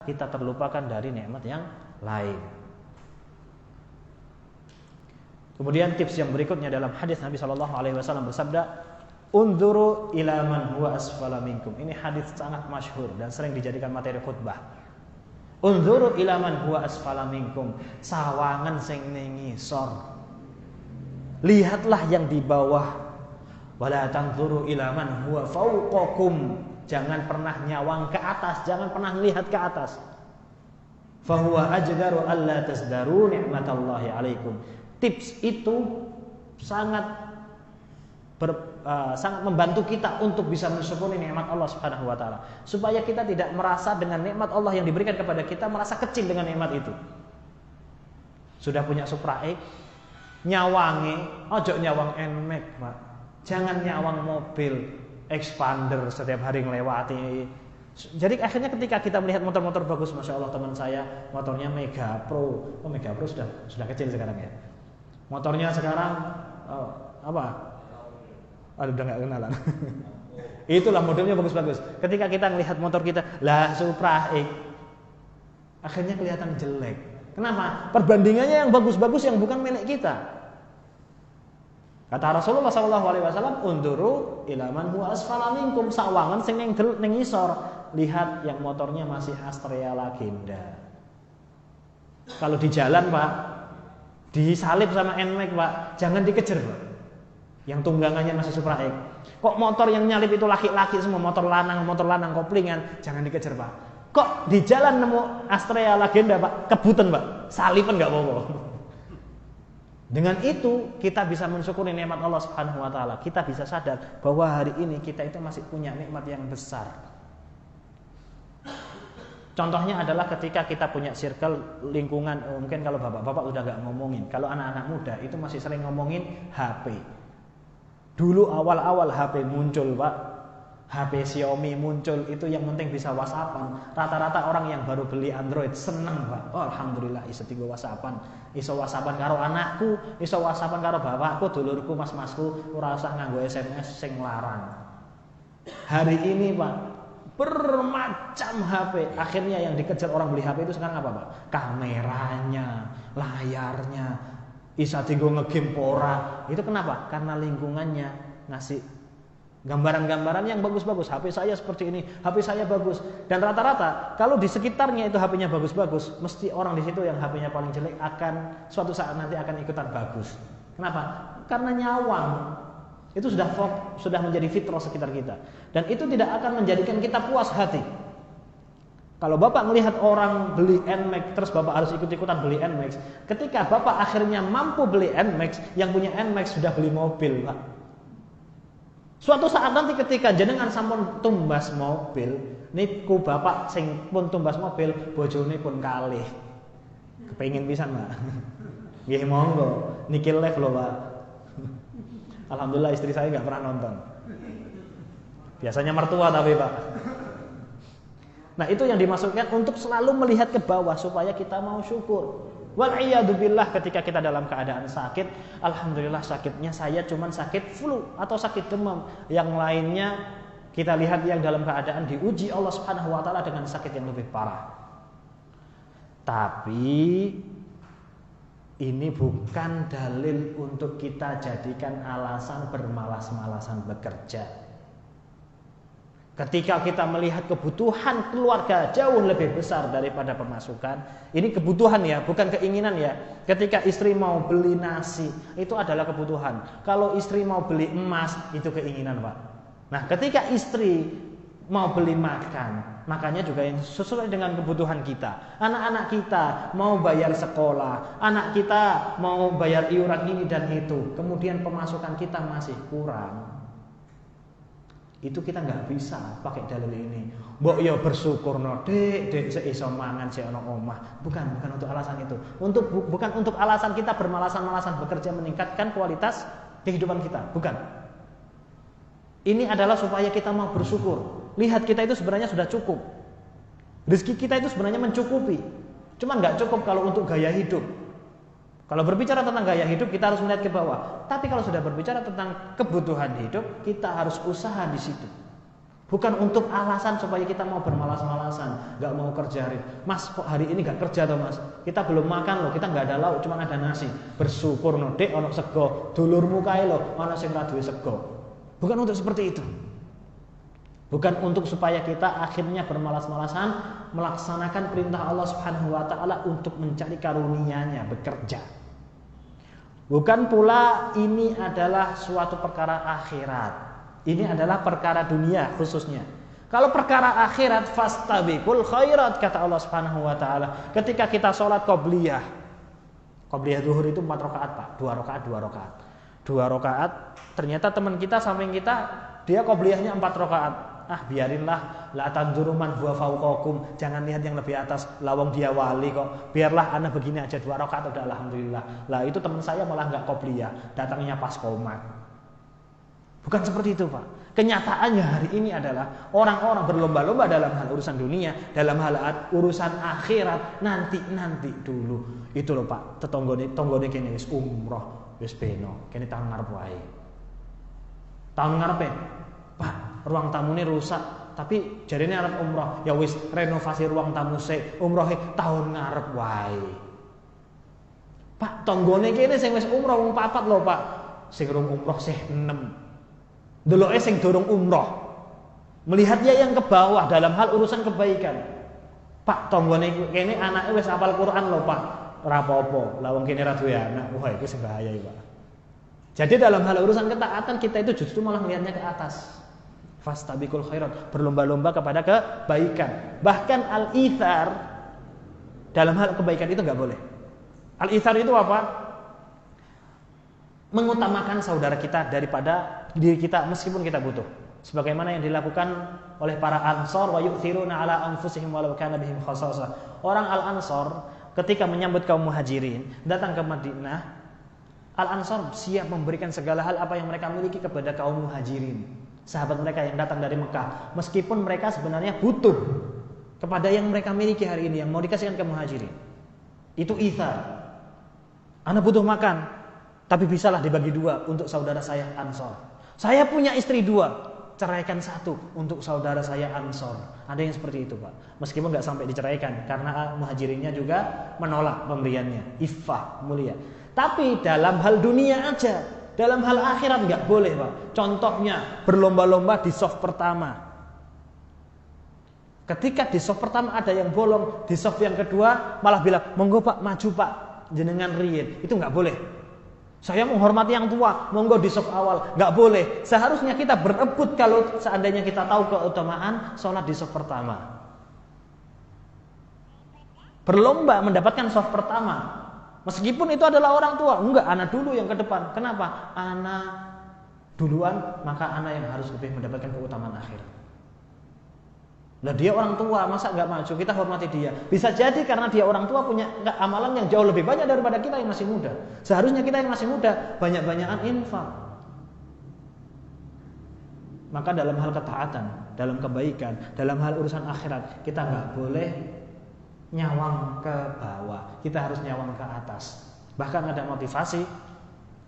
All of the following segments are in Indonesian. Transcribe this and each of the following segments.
kita terlupakan dari nikmat yang lain. Kemudian tips yang berikutnya dalam hadis Nabi SAW bersabda, "Unzuru ila man huwa asfala minkum." Ini hadis sangat masyhur dan sering dijadikan materi khutbah. Unzuru ila man huwa asfala minkum. Sawangan sing ning ngisor. Lihatlah yang di bawah. Wala tanzuru ila man huwa fawqakum. Jangan pernah nyawang ke atas, jangan pernah melihat ke atas. Fa huwa ajdaru alla tasdaru ni'matallahi 'alaikum. Tips itu sangat membantu kita untuk bisa mensyukuri nikmat Allah Subhanahu wa taala, supaya kita tidak merasa dengan nikmat Allah yang diberikan kepada kita merasa kecil dengan nikmat itu. Sudah punya Supra X, nyawangi, ojo nyawang NMAX, Pak. Jangan nyawang mobil Expander setiap hari ngelewati. Jadi akhirnya ketika kita melihat motor-motor bagus, masya Allah teman saya motornya Mega Pro. Oh, Mega Pro sudah kecil sekarang ya. Motornya sekarang apa? Aduh, udah nggak kenalan. Itulah modelnya bagus-bagus. Ketika kita melihat motor kita, lah Supra X, akhirnya kelihatan jelek. Kenapa? Perbandingannya yang bagus-bagus yang bukan milik kita. Kata Rasulullah SAW, "Unduru ila man huwa asfala minkum." Sawangan sing ning ngisor, lihat yang motornya masih Astrea Legenda. Kalau di jalan, Pak, disalip sama NMAX, Pak, jangan dikejar, Pak. Yang tunggangannya masih Supra X. Kok motor yang nyalip itu laki-laki semua, motor lanang koplingan, jangan dikejar, Pak. Kok di jalan nemu Astrea Legenda, Pak, kebutan, Pak, salipan nggak apa-apa. Dengan itu kita bisa mensyukuri nikmat Allah Subhanahu wa taala. Kita bisa sadar bahwa hari ini kita itu masih punya nikmat yang besar. Contohnya adalah ketika kita punya circle lingkungan, mungkin kalau bapak-bapak udah gak ngomongin, kalau anak-anak muda itu masih sering ngomongin HP. Dulu awal-awal HP muncul, Pak, HP Xiaomi muncul, itu yang penting bisa WhatsAppan. Rata-rata orang yang baru beli Android seneng, Pak. Oh, alhamdulillah iso tigo WhatsAppan. Iso WhatsAppan karo anakku, iso WhatsAppan karo bapakku, dulurku, mas-masku, ora usah nganggo SMS sing larang. Hari ini, Pak, bermacam HP. Akhirnya yang dikejar orang beli HP itu sekarang apa, Pak? Kameranya, layarnya, isa tigo ngegame pora. Itu kenapa? Karena lingkungannya ngasih gambaran-gambaran yang bagus-bagus. HP saya seperti ini, HP saya bagus. Dan rata-rata kalau di sekitarnya itu HP-nya bagus-bagus, mesti orang di situ yang HP-nya paling jelek akan suatu saat nanti akan ikutan bagus. Kenapa? Karena nyawang. Itu sudah menjadi fitrah sekitar kita. Dan itu tidak akan menjadikan kita puas hati. Kalau Bapak melihat orang beli NMAX, terus Bapak harus ikut-ikutan beli NMAX. Ketika Bapak akhirnya mampu beli NMAX, yang punya NMAX sudah beli mobil, Pak. Suatu saat nanti ketika jenengan sampun tumbas mobil, niku bapak sing pun tumbas mobil, bojone pun kalih. Kepengin pisan, Pak. Nggih monggo, niki live lho, Pak. Alhamdulillah istri saya nggak pernah nonton. Biasanya mertua tapi, Pak. Nah, itu yang dimaksudkan untuk selalu melihat ke bawah supaya kita mau syukur. Wal'iyadzubillah, ketika kita dalam keadaan sakit, alhamdulillah sakitnya saya cuman sakit flu atau sakit demam. Yang lainnya kita lihat yang dalam keadaan diuji Allah Subhanahu wa taala dengan sakit yang lebih parah. Tapi ini bukan dalil untuk kita jadikan alasan bermalas-malasan bekerja. Ketika kita melihat kebutuhan keluarga jauh lebih besar daripada pemasukan, ini kebutuhan ya, bukan keinginan ya. Ketika istri mau beli nasi, itu adalah kebutuhan. Kalau istri mau beli emas, itu keinginan, Pak. Nah, ketika istri mau beli makan, makannya juga yang sesuai dengan kebutuhan kita. Anak-anak kita mau bayar sekolah, anak kita mau bayar iuran ini dan itu. Kemudian pemasukan kita masih kurang. Itu kita nggak bisa pakai dalil ini. Mbok ya bersyukur no, dek seiso mangan si ono omah. Bukan untuk alasan itu. Bukan untuk alasan kita bermalasan-malasan bekerja meningkatkan kualitas kehidupan kita. Bukan. Ini adalah supaya kita mau bersyukur. Lihat kita itu sebenarnya sudah cukup. Rezeki kita itu sebenarnya mencukupi. Cuman nggak cukup kalau untuk gaya hidup. Kalau berbicara tentang gaya hidup kita harus melihat ke bawah. Tapi kalau sudah berbicara tentang kebutuhan hidup, kita harus usaha di situ. Bukan untuk alasan supaya kita mau bermalas-malasan, nggak mau kerja. Mas, kok hari ini nggak kerja toh mas? Kita belum makan loh, kita nggak ada lauk, cuma ada nasi. Bersyukur no, dek ono sego, dulurmu kae loh, ono sing ra duwe sego. Bukan untuk seperti itu. Bukan untuk supaya kita akhirnya bermalas-malasan melaksanakan perintah Allah Subhanahu wa taala untuk mencari karunia-Nya, bekerja. Bukan pula ini adalah suatu perkara akhirat. Ini adalah perkara dunia khususnya. Kalau perkara akhirat, fastabiqul khairat, kata Allah Subhanahu wa taala. Ketika kita sholat qobliyah zuhur itu 4 rakaat, Pak. 2 rakaat. 2 rakaat, ternyata teman kita samping kita dia qobliyahnya 4 rakaat. Ah, biarinlah, la tanzuru man huwa fawqakum. Jangan lihat yang lebih atas, lawang dia wali kok. Biarlah ana begini aja 2 rakaat udah alhamdulillah. Lah itu teman saya malah enggak qobliyah, datangnya pas qomat. Bukan seperti itu, Pak. Kenyataannya hari ini adalah orang-orang berlomba-lomba dalam hal urusan dunia, dalam hal urusan akhirat, nanti dulu. Itu loh, Pak. Tetonggone kene wis umroh, wis beno. Kene tahun ngarep wae. Tahun ngarepe, Pak, ruang tamune rusak, tapi jarine arep umroh. Ya wis renovasi ruang tamu sik, umrohe tahun ngarep wae. Pak, tonggone kene sing wis umroh wong 4 lho, Pak. Sing urung umroh sih 6. Deloke sing dorong umroh, melihatnya yang ke bawah dalam hal urusan kebaikan. Pak, tonggone kene anake wis hafal Quran lho, Pak. Ora apa-apa, lah wong kene ra duwe anak. Wah, itu sing bahaya iki, Pak. Jadi dalam hal urusan ketaatan kita itu justru malah melihatnya ke atas. Fastabiqul khairat, berlomba-lomba kepada kebaikan. Bahkan al-ithar dalam hal kebaikan itu enggak boleh. Al-ithar itu apa? Mengutamakan saudara kita daripada diri kita meskipun kita butuh. Sebagaimana yang dilakukan oleh para Ansor, wa yu'thiruna ala anfusihim walau kana bihim khasasah. Orang Al-Ansor ketika menyambut kaum Muhajirin datang ke Madinah, Al-Ansor siap memberikan segala hal apa yang mereka miliki kepada kaum Muhajirin, sahabat mereka yang datang dari Mekah, meskipun mereka sebenarnya butuh kepada yang mereka miliki hari ini yang mau dikasihkan ke Muhajirin. Itu ithar. Anda butuh makan, tapi bisalah dibagi 2 untuk saudara saya Ansor. Saya punya istri 2, ceraikan 1 untuk saudara saya Ansor. Ada yang seperti itu, Pak. Meskipun nggak sampai diceraikan, karena Muhajirinnya juga menolak pemberiannya. Iffah, mulia. Tapi dalam hal dunia aja, dalam hal akhirat nggak boleh, Pak. Contohnya berlomba-lomba di soft pertama. Ketika di soft pertama ada yang bolong, di soft yang kedua malah bilang, monggo Pak, maju Pak, jenengan riyin. Itu nggak boleh. Saya menghormati yang tua, monggo di soft awal, nggak boleh. Seharusnya kita berebut kalau seandainya kita tahu keutamaan sholat di soft pertama. Berlomba mendapatkan soft pertama, meskipun itu adalah orang tua, enggak, anak dulu yang ke depan. Kenapa? Anak duluan, maka anak yang harus lebih mendapatkan keutamaan akhirat. Nah dia orang tua, masa nggak maju? Kita hormati dia. Bisa jadi karena dia orang tua punya amalan yang jauh lebih banyak daripada kita yang masih muda. Seharusnya kita yang masih muda banyak-banyakan infak. Maka dalam hal ketaatan, dalam kebaikan, dalam hal urusan akhirat, kita nggak boleh nyawang ke bawah. Kita harus nyawang ke atas. Bahkan ada motivasi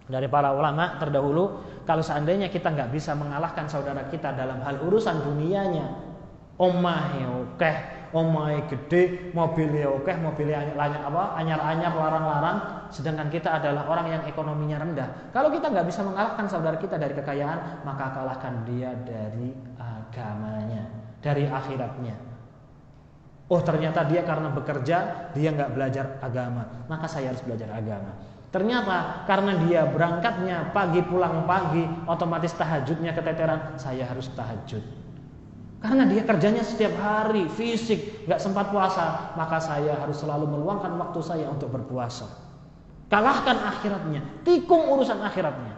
dari para ulama terdahulu, kalau seandainya kita nggak bisa mengalahkan saudara kita dalam hal urusan dunianya, omahe akeh, omahe gede, mobilnya akeh, mobilnya anyar-anyar, larang-larang, sedangkan kita adalah orang yang ekonominya rendah. Kalau kita nggak bisa mengalahkan saudara kita dari kekayaan, maka kalahkan dia dari agamanya, dari akhiratnya. Oh ternyata dia karena bekerja, dia nggak belajar agama, maka saya harus belajar agama. Ternyata karena dia berangkatnya pagi pulang pagi, otomatis tahajudnya keteteran, saya harus tahajud. Karena dia kerjanya setiap hari, fisik, gak sempat puasa, maka saya harus selalu meluangkan waktu saya untuk berpuasa. Kalahkan akhiratnya, tikung urusan akhiratnya.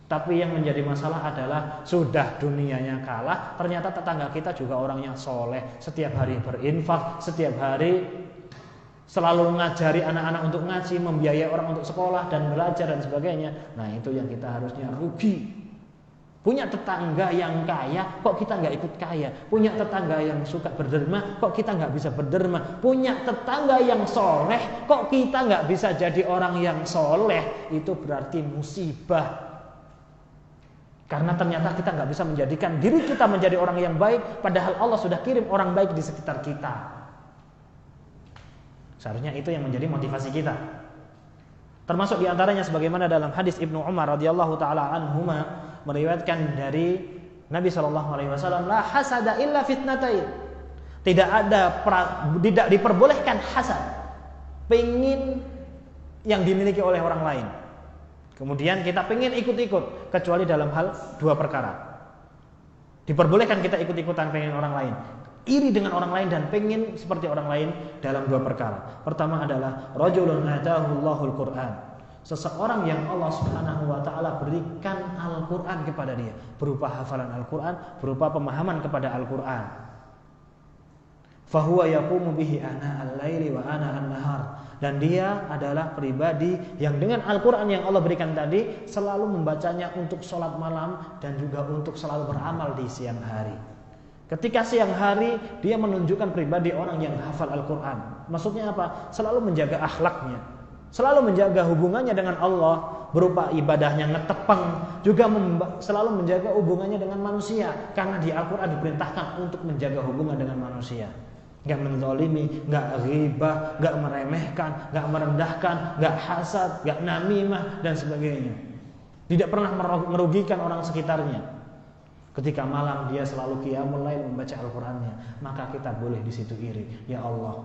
Tapi yang menjadi masalah adalah sudah dunianya kalah, ternyata tetangga kita juga orangnya soleh, setiap hari berinfak, setiap hari selalu ngajari anak-anak untuk ngaji, membiayai orang untuk sekolah dan belajar dan sebagainya. Nah itu yang kita harusnya rugi. Punya tetangga yang kaya, kok kita nggak ikut kaya? Punya tetangga yang suka berderma, kok kita nggak bisa berderma? Punya tetangga yang soleh, kok kita nggak bisa jadi orang yang soleh? Itu berarti musibah. Karena ternyata kita nggak bisa menjadikan diri kita menjadi orang yang baik, padahal Allah sudah kirim orang baik di sekitar kita. Seharusnya itu yang menjadi motivasi kita. Termasuk diantaranya sebagaimana dalam hadis Ibnu Umar radhiyallahu taala anhuma meriwayatkan dari Nabi SAW, la hasada illa fitnatain. Tidak diperbolehkan hasad, pengin yang dimiliki oleh orang lain. Kemudian kita pengen ikut-ikut, kecuali dalam hal dua perkara. Diperbolehkan kita ikut-ikutan pengen orang lain, iri dengan orang lain dan pengen seperti orang lain dalam dua perkara. Pertama adalah rajulun atahu Allahul Qur'an. Seseorang yang Allah Subhanahu wa taala berikan Al-Qur'an kepada dia, berupa hafalan Al-Qur'an, berupa pemahaman kepada Al-Qur'an. Fahuwa yaqumu bihi ana al-laili wa ana an-nahar. Dan dia adalah pribadi yang dengan Al-Quran yang Allah berikan tadi selalu membacanya untuk sholat malam dan juga untuk selalu beramal di siang hari. Ketika siang hari dia menunjukkan pribadi orang yang hafal Al-Quran. Maksudnya apa? Selalu menjaga akhlaknya, selalu menjaga hubungannya dengan Allah berupa ibadahnya ngetepeng, juga selalu menjaga hubungannya dengan manusia. Karena di Al-Quran diperintahkan untuk menjaga hubungan dengan manusia. Gak menzalimi, gak ghibah, gak meremehkan, gak merendahkan, gak hasad, gak namimah dan sebagainya. Tidak pernah merugikan orang sekitarnya. Ketika malam dia selalu qiyamul lail membaca Al-Qur'annya, maka kita boleh di situ iri. Ya Allah,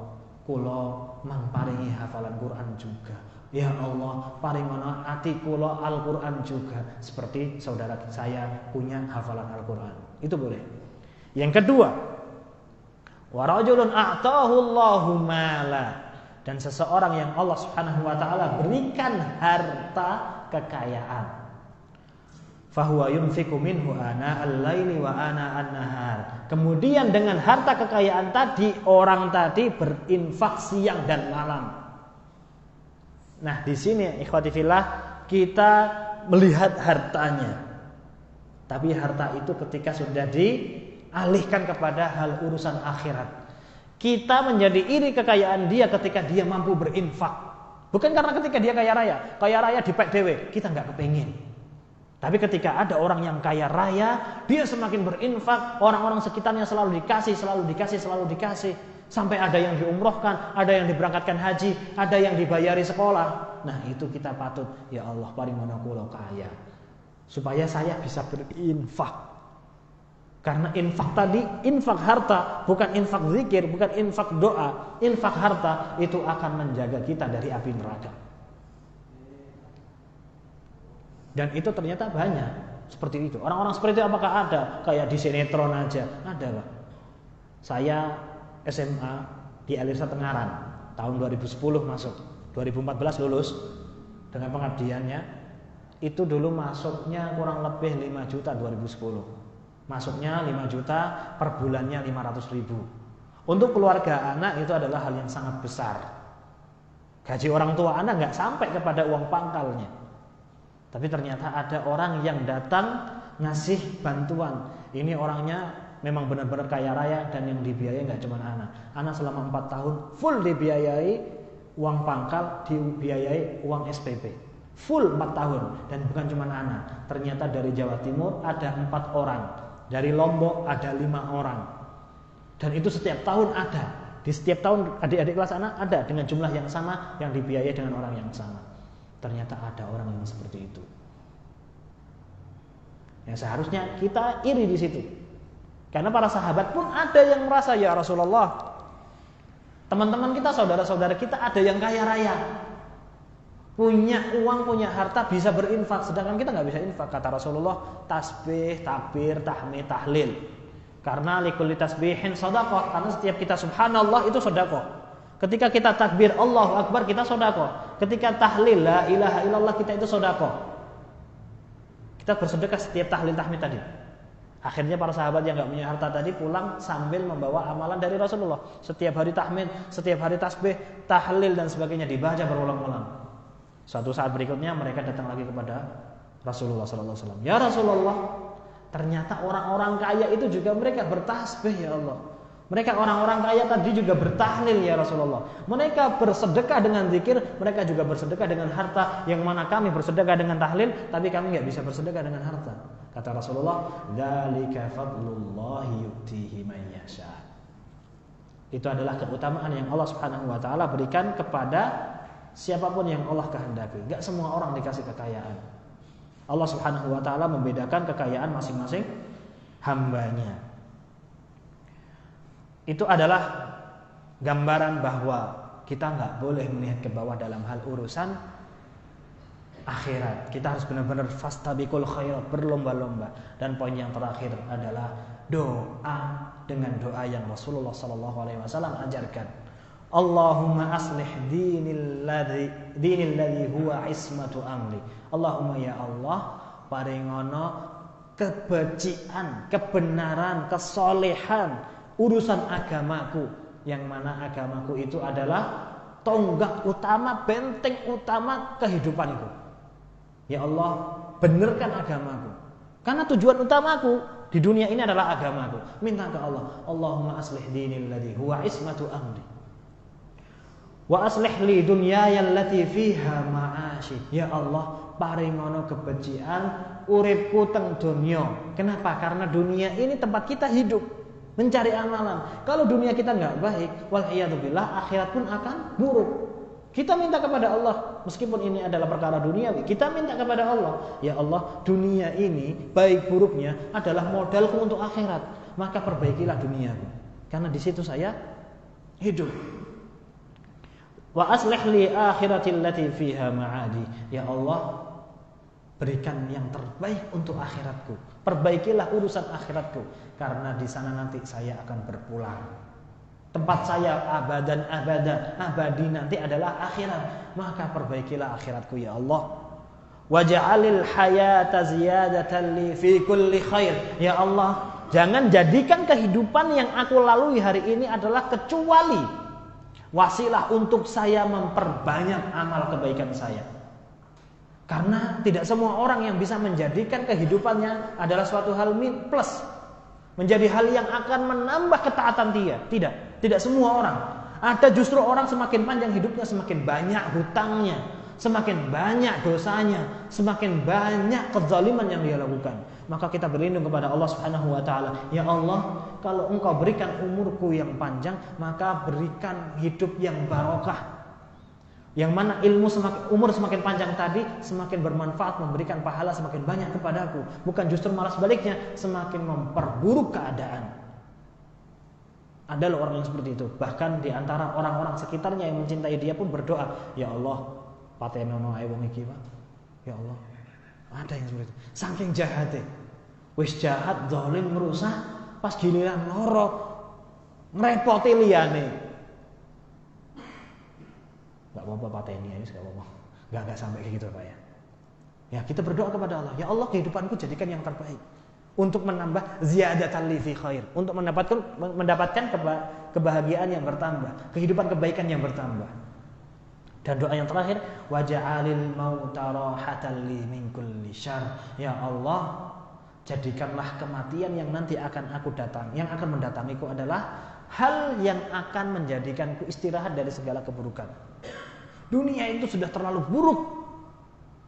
kula mang paringi hafalan Quran juga. Ya Allah, paringono ati kula Al-Qur'an juga seperti saudara saya punya hafalan Al-Qur'an. Itu boleh. Yang kedua, wa rajulun a'tahu Allahu mala, dan seseorang yang Allah Subhanahu wa taala berikan harta kekayaan. Fahuwa yunfiqu minhu ana al-laili wa ana an-nahar. Kemudian dengan harta kekayaan tadi orang tadi berinfak siang dan malam. Nah, di sini ikhwati fillah kita melihat hartanya. Tapi harta itu ketika sudah dialihkan kepada hal urusan akhirat, kita menjadi iri kekayaan dia ketika dia mampu berinfak. Bukan karena ketika dia kaya raya dipek dewe, kita nggak kepengin. Tapi ketika ada orang yang kaya raya, dia semakin berinfak, orang-orang sekitarnya selalu dikasih, sampai ada yang diumrohkan, ada yang diberangkatkan haji, ada yang dibayari sekolah. Nah, itu kita patut, ya Allah paringono kula kaya, supaya saya bisa berinfak. Karena infak tadi, infak harta, bukan infak zikir, bukan infak doa. Infak harta itu akan menjaga kita dari api neraka. Dan itu ternyata banyak seperti itu. Orang-orang seperti itu apakah ada? Kayak di sinetron aja. Ada, Pak. Saya SMA di Alirsa Tengaran tahun 2010 masuk, 2014 lulus dengan pengabdiannya. Itu dulu masuknya kurang lebih 5 juta 2010. Masuknya 5 juta, per bulannya 500 ribu. Untuk keluarga anak itu adalah hal yang sangat besar. Gaji orang tua anak nggak sampai kepada uang pangkalnya. Tapi ternyata ada orang yang datang ngasih bantuan. Ini orangnya memang benar-benar kaya raya, dan yang dibiayai nggak cuma anak. Anak selama 4 tahun full dibiayai uang pangkal, dibiayai uang SPP. Full 4 tahun, dan bukan cuma anak. Ternyata dari Jawa Timur ada 4 orang. Dari Lombok ada 5 orang. Dan itu setiap tahun ada. Di setiap tahun adik-adik kelas anak ada dengan jumlah yang sama yang dibiayai dengan orang yang sama. Ternyata ada orang yang seperti itu. Yang seharusnya kita iri di situ. Karena para sahabat pun ada yang merasa, ya Rasulullah, teman-teman kita, saudara-saudara kita ada yang kaya raya, punya uang, punya harta, bisa berinfak, sedangkan kita nggak bisa infak. Kata Rasulullah, tasbih, takbir, tahmid, tahlil. Karena likulli tasbihin shadaqah, karena setiap kita subhanallah itu sedekah. Ketika kita takbir Allahu Akbar, kita sedekah. Ketika tahlil la ilaha illallah, kita itu sedekah. Kita bersedekah setiap tahlil tahmid tadi. Akhirnya para sahabat yang enggak punya harta tadi pulang sambil membawa amalan dari Rasulullah. Setiap hari tahmid, setiap hari tasbih, tahlil dan sebagainya dibaca berulang-ulang. Suatu saat berikutnya mereka datang lagi kepada Rasulullah sallallahu alaihi wasallam. Ya Rasulullah, ternyata orang-orang kaya itu juga mereka bertasbih, ya Allah. Mereka orang-orang kaya tadi juga bertahlil, ya Rasulullah. Mereka bersedekah dengan zikir, mereka juga bersedekah dengan harta. Yang mana kami bersedekah dengan tahlil, tapi kami nggak bisa bersedekah dengan harta. Kata Rasulullah, "Dzalika fadlullahi yu'tihi man yasha." Itu adalah keutamaan yang Allah Subhanahu wa taala berikan kepada siapapun yang Allah kehendaki. Enggak semua orang dikasih kekayaan. Allah Subhanahu wa taala membedakan kekayaan masing-masing hambanya. Itu adalah gambaran bahwa kita enggak boleh melihat ke bawah dalam hal urusan akhirat. Kita harus benar-benar fastabiqul khairat, berlomba-lomba. Dan poin yang terakhir adalah doa dengan doa yang Rasulullah SAW ajarkan. Allahumma aslih dinil ladzi huwa ismatu amri. Allahumma ya Allah, paringono kebajikan, kebenaran, kesolehan urusan agamaku, yang mana agamaku itu adalah tonggak utama, benteng utama kehidupanku. Ya Allah, benarkan agamaku. Karena tujuan utamaku di dunia ini adalah agamaku. Minta ke Allah, Allahumma aslih dinil ladzi huwa ismatu amri. Wa aslih li dunyaya allati fiha ma'ashi. Ya Allah, paringono kebajikan uripku teng dunya. Kenapa? Karena dunia ini tempat kita hidup, mencari amalan. Kalau dunia kita enggak baik, wal iyadzubillah, akhirat pun akan buruk. Kita minta kepada Allah, meskipun ini adalah perkara duniawi, kita minta kepada Allah, ya Allah, dunia ini baik buruknya adalah modalku untuk akhirat, maka perbaikilah duniaku, karena di situ saya hidup. Wa aslih li akhiratil lati fiha ma'adi. Ya Allah, berikan yang terbaik untuk akhiratku, perbaikilah urusan akhiratku, karena di sana nanti saya akan berpulang. Tempat saya abadi nanti adalah akhirat. Maka perbaikilah akhiratku ya Allah. Waj'alil hayata ziyadatan li fi kulli khair. Ya Allah, jangan jadikan kehidupan yang aku lalui hari ini adalah kecuali wasilah untuk saya memperbanyak amal kebaikan saya. Karena tidak semua orang yang bisa menjadikan kehidupannya adalah suatu hal plus, menjadi hal yang akan menambah ketaatan dia. Tidak semua orang. Ada justru orang semakin panjang hidupnya, semakin banyak hutangnya, semakin banyak dosanya, semakin banyak kezaliman yang dia lakukan. Maka kita berlindung kepada Allah Subhanahu wa taala. Ya Allah, kalau Engkau berikan umurku yang panjang, maka berikan hidup yang barokah. Yang mana umur semakin panjang tadi semakin bermanfaat, memberikan pahala semakin banyak kepadaku. Bukan justru malah sebaliknya, semakin memperburuk keadaan. Ada loh orang yang seperti itu. Bahkan di antara orang-orang sekitarnya yang mencintai dia pun berdoa, ya Allah, patenono ae wong iki, Pak. Ya Allah. Ada yang seperti itu. Saking jahatnya. Wis jahat, zalim, merusak, pas giliran loro ngrepoti liyane. Enggak apa-apa pateni aja, enggak apa-apa. Enggak sampai kayak gitu, Pak ya. Ya, kita berdoa kepada Allah, ya Allah, kehidupanku jadikan yang terbaik. Untuk menambah ziyadatan li fi khair, untuk mendapatkan kebahagiaan yang bertambah, kehidupan kebaikan yang bertambah. Dan doa yang terakhir, waja'alil mauta rahatan li min kulli syarr. Ya Allah, jadikanlah kematian yang nanti akan mendatangiku adalah hal yang akan menjadikanku istirahat dari segala keburukan. Dunia itu sudah terlalu buruk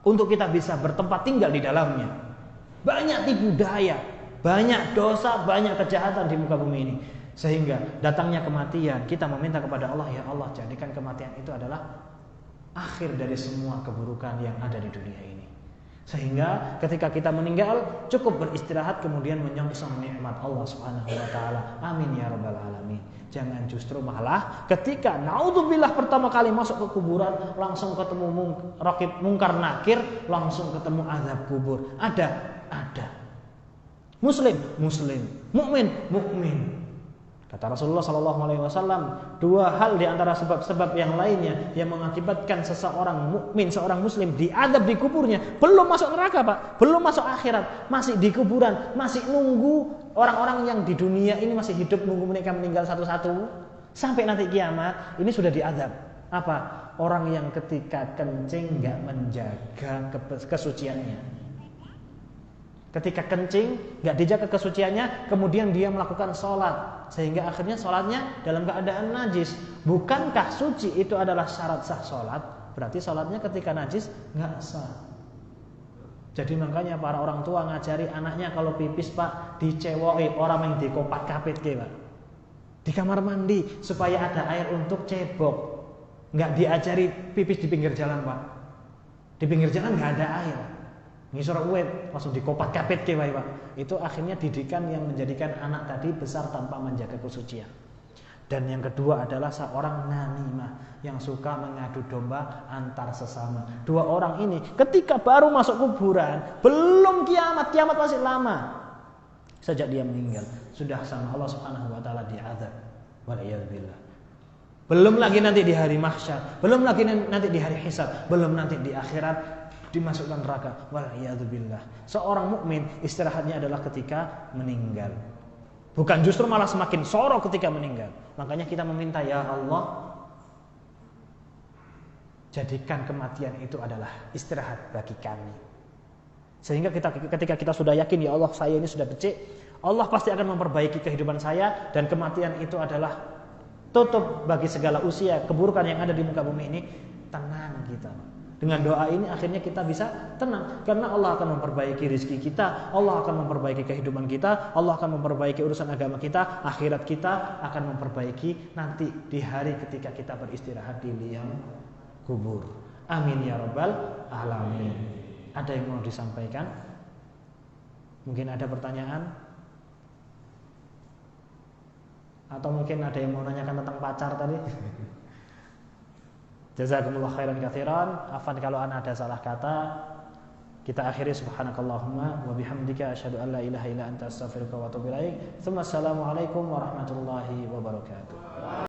untuk kita bisa bertempat tinggal di dalamnya. Banyak tipu daya, banyak dosa, banyak kejahatan di muka bumi ini. Sehingga datangnya kematian, kita meminta kepada Allah, ya Allah, jadikan kematian itu adalah akhir dari semua keburukan yang ada di dunia ini. Sehingga ketika kita meninggal, cukup beristirahat kemudian menyongsong nikmat Allah Subhanahu wa taala. Amin ya rabbal alamin. Jangan justru malah ketika naudzubillah pertama kali masuk ke kuburan langsung ketemu rakib mungkar nakir, langsung ketemu azab kubur. Ada muslim, mukmin. Kata Rasulullah SAW, dua hal di antara sebab-sebab yang lainnya yang mengakibatkan seorang muslim diadab di kuburnya, belum masuk neraka, Pak, belum masuk akhirat, masih di kuburan, masih nunggu orang-orang yang di dunia ini masih hidup, nunggu mereka meninggal satu-satu sampai nanti kiamat, ini sudah diadab. Apa? Orang yang ketika kencing enggak menjaga kesuciannya. Ketika kencing nggak dijaga kesuciannya, kemudian dia melakukan sholat, sehingga akhirnya sholatnya dalam keadaan najis. Bukankah suci itu adalah syarat sah sholat? Berarti sholatnya ketika najis nggak sah. Jadi makanya para orang tua ngajari anaknya kalau pipis Pak dicewoi orang yang dikopat kapit ke Pak. Di kamar mandi supaya ada air untuk cebok. Nggak diajari pipis di pinggir jalan Pak. Di pinggir jalan nggak ada air. Ngisor uwet langsung dikopat kapit ke Pak. Itu akhirnya didikan yang menjadikan anak tadi besar tanpa menjaga kesucian. Dan yang kedua adalah seorang namimah yang suka mengadu domba antar sesama. Dua orang ini ketika baru masuk kuburan, belum kiamat masih lama. Sejak dia meninggal, sudah sama Allah Subhanahu wa taala diazab. Waliyadzubillah. Belum lagi nanti di hari mahsyar, belum lagi nanti di hari hisab, belum nanti di akhirat dimasukkan neraka. Waliyadzubillah. Seorang mukmin istirahatnya adalah ketika meninggal. Bukan justru malah semakin sorok ketika meninggal. Makanya kita meminta, ya Allah, jadikan kematian itu adalah istirahat bagi kami. Sehingga ketika kita sudah yakin, ya Allah, saya ini sudah becik, Allah pasti akan memperbaiki kehidupan saya, dan kematian itu adalah tutup bagi segala usia keburukan yang ada di muka bumi ini. Tenang kita. Dengan doa ini akhirnya kita bisa tenang, karena Allah akan memperbaiki rezeki kita, Allah akan memperbaiki kehidupan kita, Allah akan memperbaiki urusan agama kita, akhirat kita akan memperbaiki nanti di hari ketika kita beristirahat di liang kubur. Amin ya rabbal alamin. Ada yang mau disampaikan? Mungkin ada pertanyaan? Atau mungkin ada yang mau nanyakan tentang pacar tadi? Jazakumullah khairan katsiran. Afan kalau ana ada salah kata. Kita akhiri subhanakallahumma wa bihamdika asyhadu an la ilaha illa anta astaghfiruka wa atubu ilaik. Assalamualaikum warahmatullahi wabarakatuh.